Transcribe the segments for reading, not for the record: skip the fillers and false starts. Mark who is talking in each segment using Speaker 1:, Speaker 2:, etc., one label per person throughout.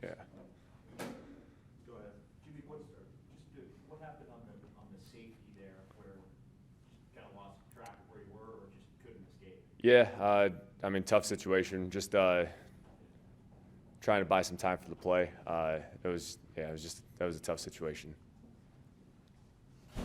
Speaker 1: Yeah.
Speaker 2: Go ahead. Jimmy, what happened on the safety there where you kind of lost track of where you were or just couldn't escape?
Speaker 1: Yeah, I mean, tough situation. Just trying to buy some time for the play. That was a tough situation.
Speaker 2: You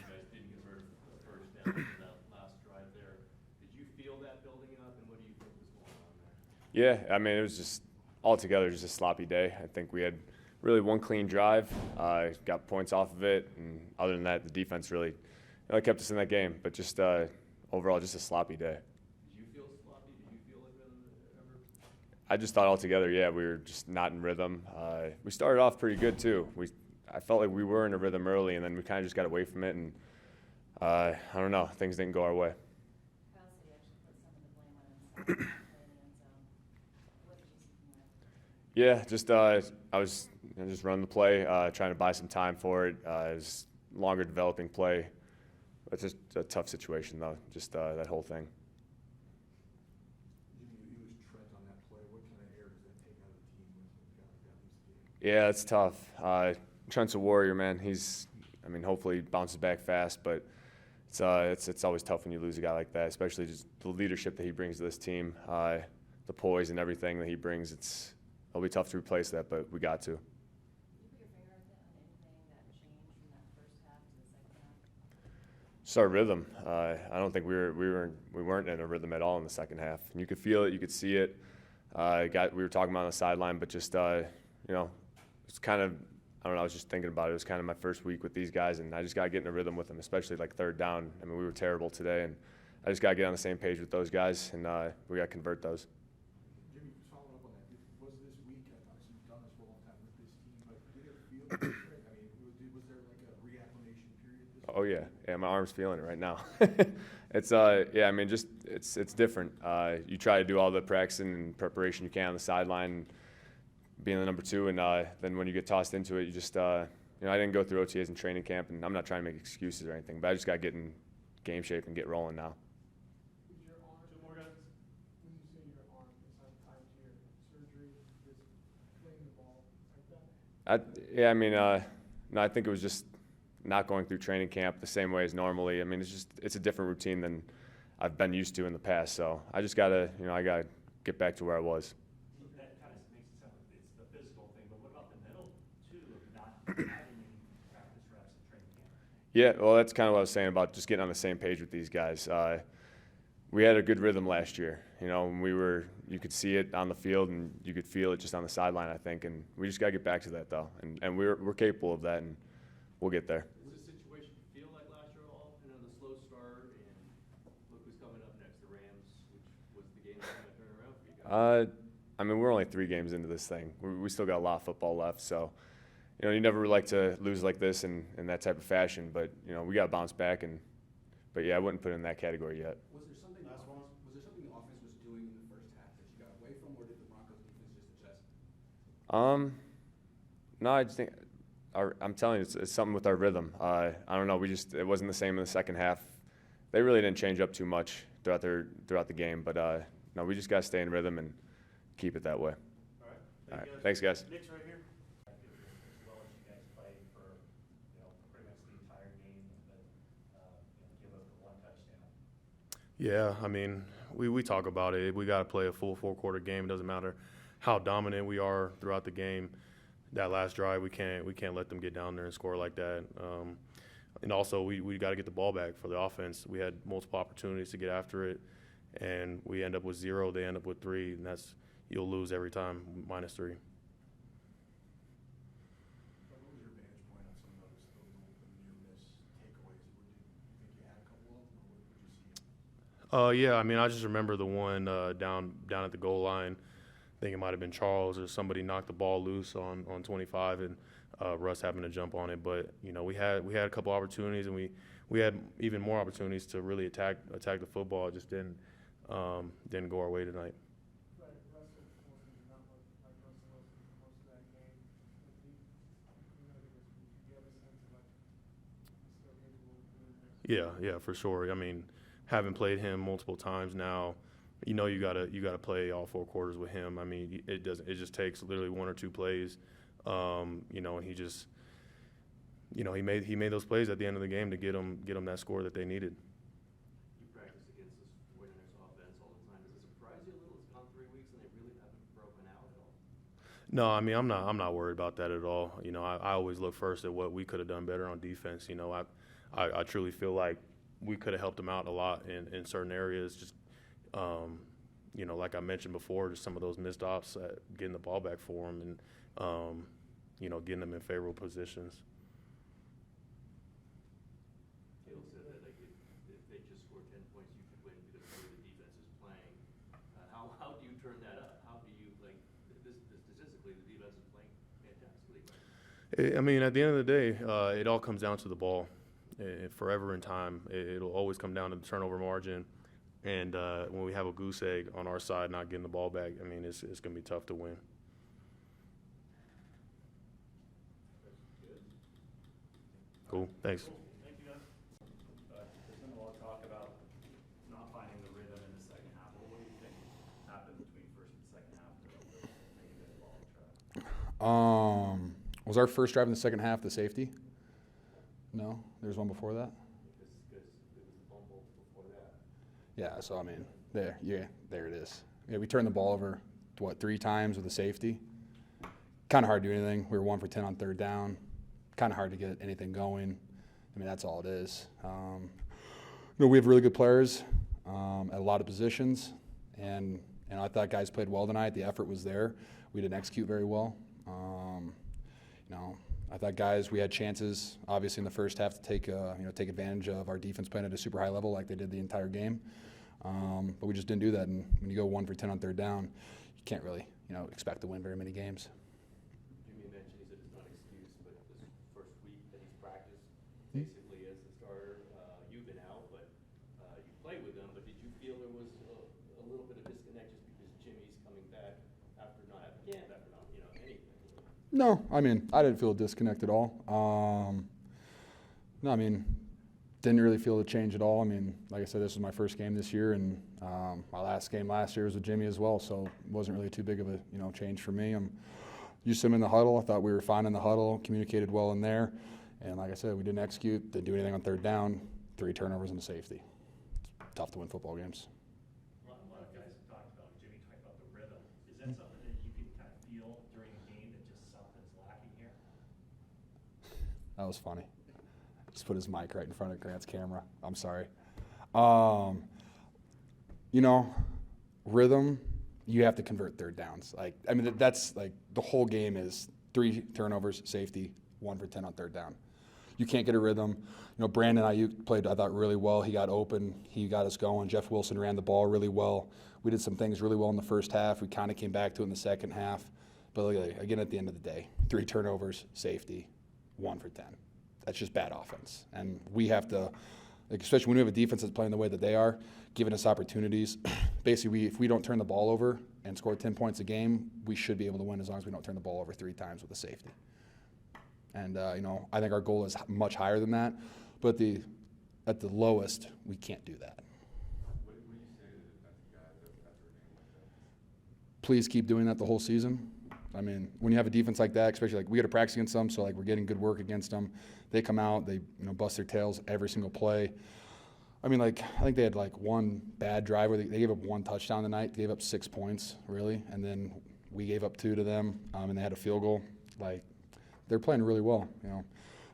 Speaker 2: guys didn't convert the first down in that last drive there. Did you feel that building up, and what do you think was going on there?
Speaker 1: Yeah, I mean, it was just altogether just a sloppy day. I think we had really one clean drive, got points off of it, and other than that, the defense really kept us in that game. But just overall, just a sloppy day.
Speaker 2: Did you feel sloppy? Did you feel like rhythm ever?
Speaker 1: I just thought altogether, yeah, we were just not in rhythm. We started off pretty good too. I felt like we were in a rhythm early, and then we kind of just got away from it, and I don't know, things didn't go our way. Yeah, just I was just running the play, trying to buy some time for it. It was a longer developing play. It's just a tough situation though, just that whole thing.
Speaker 3: Jimmy, you was Trent on that play. What kind of air does that take out of the team when a guy like that leaves the game?
Speaker 1: Yeah, it's tough. Trent's a warrior, man. Hopefully he bounces back fast, but it's always tough when you lose a guy like that, especially just the leadership that he brings to this team, the poise and everything that he brings. It'll be tough to replace that, but we got to.
Speaker 4: Did you put your finger on anything that changed from that first half to the second half?
Speaker 1: Just our rhythm. I don't think we weren't in a rhythm at all in the second half. And you could feel it, you could see it. We were talking about it on the sideline, but just it's kind of, I don't know. I was just thinking about it. It was kind of my first week with these guys, and I just got to get in a rhythm with them, especially like third down. I mean, we were terrible today, and I just got to get on the same page with those guys, and we got to convert those.
Speaker 3: Jimmy, following up on that, was this week, obviously you've done this for a long time with this team, but did it feel different? I mean, was there like a reacclimation period this
Speaker 1: Oh
Speaker 3: week?
Speaker 1: yeah, my arm's feeling it right now. It's yeah, I mean, just it's different. You try to do all the practicing and preparation you can on the sideline, being the number two, and then when you get tossed into it, you just I didn't go through OTAs and training camp, and I'm not trying to make excuses or anything, but I just got to get in game shape and get rolling now.
Speaker 5: Is your arm, two more guys? When you say your arm, it's not tied to your surgery, just playing the ball like that?
Speaker 1: No, I think it was just not going through training camp the same way as normally. I mean, it's a different routine than I've been used to in the past, so I just gotta get back to where I was.
Speaker 2: That kind of makes it sound like it's the physical thing, but what about the mental too of not having any practice reps at training camp?
Speaker 1: Yeah, well, that's kind of what I was saying about just getting on the same page with these guys. We had a good rhythm last year. When you could see it on the field and you could feel it just on the sideline, I think, and we just got to get back to that though, and we're capable of that, and we'll get there.
Speaker 2: Was this situation feel like last year at all? The slow start, and look who's coming up next, the Rams, which was the game that kind of turned around for you guys.
Speaker 1: We're only 3 games into this thing. We still got a lot of football left, so you never like to lose like this in that type of fashion. But we got to bounce back, but yeah, I wouldn't put it in that category yet.
Speaker 3: Was there something the offense was doing in the first half that you got away from, or did the Broncos defense just adjust?
Speaker 1: No, I just think I'm telling you, it's something with our rhythm. I don't know. It wasn't the same in the second half. They really didn't change up too much throughout the game, but no, we just got to stay in rhythm and keep it that way.
Speaker 2: All right.
Speaker 1: Thanks, guys.
Speaker 2: Nick's right here. As well as you guys played for pretty much the entire game, but give up the 1 touchdown.
Speaker 6: Yeah, I mean, we talk about it. We got to play a full 4-quarter game. It doesn't matter how dominant we are throughout the game. That last drive, we can't let them get down there and score like that. And also, we got to get the ball back for the offense. We had multiple opportunities to get after it, and we end up with 0. They end up with 3, and you'll lose every time, -3.
Speaker 3: What was your vantage point on some of those near miss takeaways? Do you think you had a couple of them, or what did you see?
Speaker 6: Yeah, I mean, I just remember the one down at the goal line. I think it might have been Charles or somebody knocked the ball loose on 25, and Russ happened to jump on it. But we had a couple opportunities, and we had even more opportunities to really attack the football. It just didn't go our way tonight.
Speaker 5: Right, Russell Wilson did not look like Russell Wilson for most of that game. Do you have a sense of he's still capable of doing this?
Speaker 6: Yeah, for sure. I mean, having played him multiple times now, you know you gotta play all 4 quarters with him. I mean, it just takes literally 1 or 2 plays. You know, he just, you know, he made those plays at the end of the game to get them that score that they needed.
Speaker 2: You practice against this 49ers offense all the time. Does it surprise you a little? It's gone 3 weeks and they really haven't broken out at all?
Speaker 6: No, I mean, I'm not worried about that at all. You know, I always look first at what we could have done better on defense. You know, I truly feel like we could have helped them out a lot in certain areas. Just, you know, like I mentioned before, just some of those missed ops, getting the ball back for them and, you know, getting them in favorable positions.
Speaker 2: Kittle said that like if they just scored 10 points, you could win because of the way the defense is playing. How do you turn that up? How do you like statistically the defense is playing fantastically?
Speaker 6: I mean, at the end of the day, it all comes down to the ball. Forever in time, it'll always come down to the turnover margin. And when we have a goose egg on our side, not getting the ball back, I mean, it's going to be tough to win. Cool. Thanks.
Speaker 2: Thank you, guys. There's been a lot of talk about not finding the rhythm in the second half. What do you think happened between first and second half to make you guys fall off track?
Speaker 7: Was our first drive in the second half the safety? No, there's one before that.
Speaker 2: Because it was the fumble before that.
Speaker 7: Yeah, so I mean, there it is. Yeah, we turned the ball over, 3 times with a safety. Kind of hard to do anything. We were 1 for 10 on 3rd down. Kind of hard to get anything going. I mean, that's all it is. You know, we have really good players at a lot of positions, and I thought guys played well tonight. The effort was there. We didn't execute very well. You know, I thought guys, we had chances, obviously in the first half, to take advantage of our defense playing at a super high level like they did the entire game. But we just didn't do that. And when you go 1 for 10 on 3rd down, you can't really, expect to win very many games.
Speaker 2: Jimmy mentioned, he said it's not an excuse, but this first week that he's practiced basically as the starter, you've been out, but you played with them. But did you feel there was a little bit of disconnect just because Jimmy's coming back after not having camp, after not, anything?
Speaker 7: No, I mean, I didn't feel a disconnect at all. No, I mean, didn't really feel a change at all. I mean, like I said, this was my first game this year, and my last game last year was with Jimmy as well, so it wasn't really too big of a change for me. I'm used to him in the huddle. I thought we were fine in the huddle, communicated well in there, and like I said, we didn't execute, didn't do anything on 3rd down, 3 turnovers and a safety. It's tough to win football games.
Speaker 2: A lot of guys have talked about, Jimmy talked about the rhythm. Is that something that you can kind of feel during a game that just something's lacking here?
Speaker 7: That was funny. Just put his mic right in front of Grant's camera. I'm sorry. Rhythm, you have to convert 3rd downs. That's like the whole game is 3 turnovers, safety, 1 for 10 on 3rd down. You can't get a rhythm. Brandon Ayuk played, I thought, really well. He got open. He got us going. Jeff Wilson ran the ball really well. We did some things really well in the first half. We kind of came back to it in the second half. But again, at the end of the day, 3 turnovers, safety, 1 for 10. That's just bad offense. And we have to, especially when we have a defense that's playing the way that they are, giving us opportunities. Basically, if we don't turn the ball over and score 10 points a game, we should be able to win as long as we don't turn the ball over 3 times with a safety. And, I think our goal is much higher than that. But at the lowest, we can't do that.
Speaker 3: What do you say to the defensive guys after a game like that?
Speaker 7: Please keep doing that the whole season. I mean, when you have a defense like that, especially we got to practice against them, so we're getting good work against them. They come out, they bust their tails every single play. I mean, I think they had one bad drive where they gave up 1 touchdown tonight. They gave up 6 points, really, and then we gave up 2 to them, and they had a field goal. They're playing really well.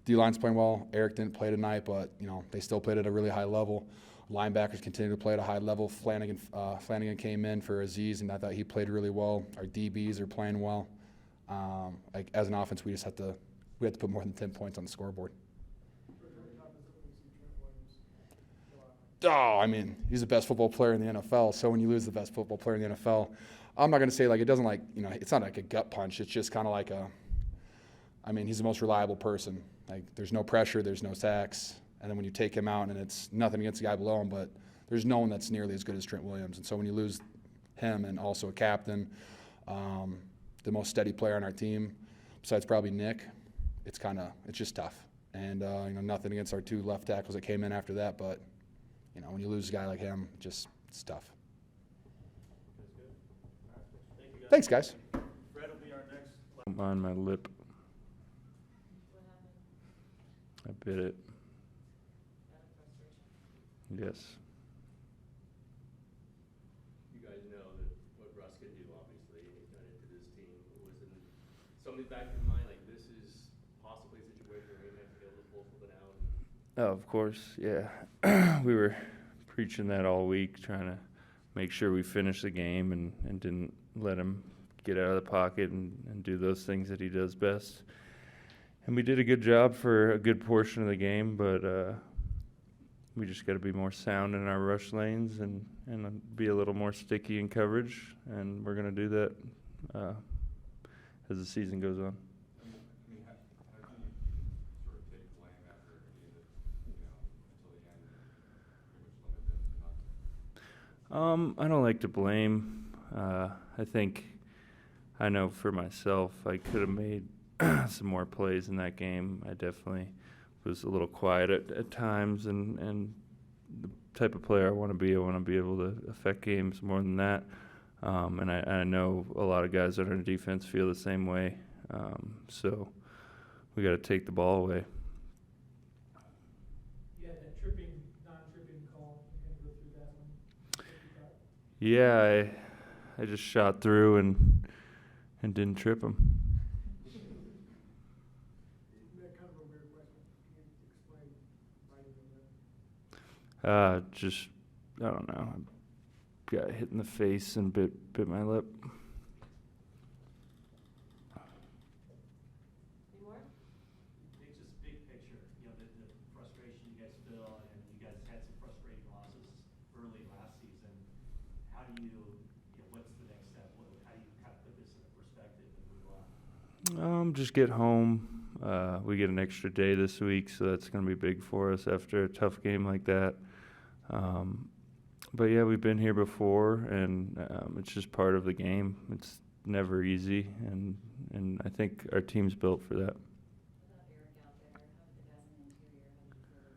Speaker 7: D-line's playing well. Eric didn't play tonight, but they still played at a really high level. Linebackers continue to play at a high level. Flanagan came in for Aziz, and I thought he played really well. Our DBs are playing well. As an offense, we have to put more than 10 points on the scoreboard. Oh, I mean, he's the best football player in the NFL. So when you lose the best football player in the NFL, I'm not going to say it doesn't it's not like a gut punch. It's just kind of he's the most reliable person. There's no pressure, there's no sacks. And then when you take him out, and it's nothing against the guy below him, but there's no one that's nearly as good as Trent Williams. And so when you lose him and also a captain, the most steady player on our team, besides probably Nick, it's just tough. And, nothing against our 2 left tackles that came in after that, but, when you lose a guy like him, it's tough. Thanks, guys.
Speaker 2: Fred will be our next.
Speaker 8: On my lip.
Speaker 4: What happened?
Speaker 8: I bit it.
Speaker 4: Out of frustration?
Speaker 8: Yes.
Speaker 2: You guys know that what Russ can do, obviously, and he's done it to this team. Was it something back in your mind, like this is possibly a situation where he might be able to pull something out?
Speaker 8: Oh, of course, yeah. We were preaching that all week, trying to make sure we finished the game and didn't let him get out of the pocket and do those things that he does best. And we did a good job for a good portion of the game, but we just got to be more sound in our rush lanes and be a little more sticky in coverage, and we're going to do that as the season goes on.
Speaker 9: I mean, how can you sort of take blame after a game that, until the end, pretty much limited to nothing?
Speaker 8: I don't like to blame. I think I know for myself I could have made some more plays in that game. I definitely was a little quiet at times, and the type of player I want to be able to affect games more than that. And I know a lot of guys on our defense feel the same way. So we got to take the ball away.
Speaker 5: You had that non-tripping call. You can go through that one.
Speaker 8: Yeah, I just shot through and didn't trip him.
Speaker 5: That kind of a weird question. Can you explain why you did that?
Speaker 8: Just I don't know. I got hit in the face and bit my lip.
Speaker 4: Any more?
Speaker 2: It's just big picture, the frustration you guys feel, and you guys had some frustrating losses early last season. How do you, what's the next step? How do you kind of put this in perspective and move on?
Speaker 8: Just get home. We get an extra day this week, so that's going to be big for us after a tough game like that. But yeah, we've been here before, and it's just part of the game. It's never easy, and I think our team's built for that.
Speaker 4: What about Eric out there? How did the guys in the interior, how did you feel about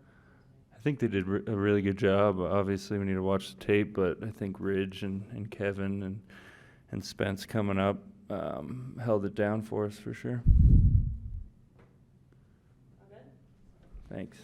Speaker 4: that?
Speaker 8: I think they did a really good job. Obviously, we need to watch the tape, but I think Ridge and Kevin and Spence coming up held it down for us for sure.
Speaker 4: All good?
Speaker 8: Thanks.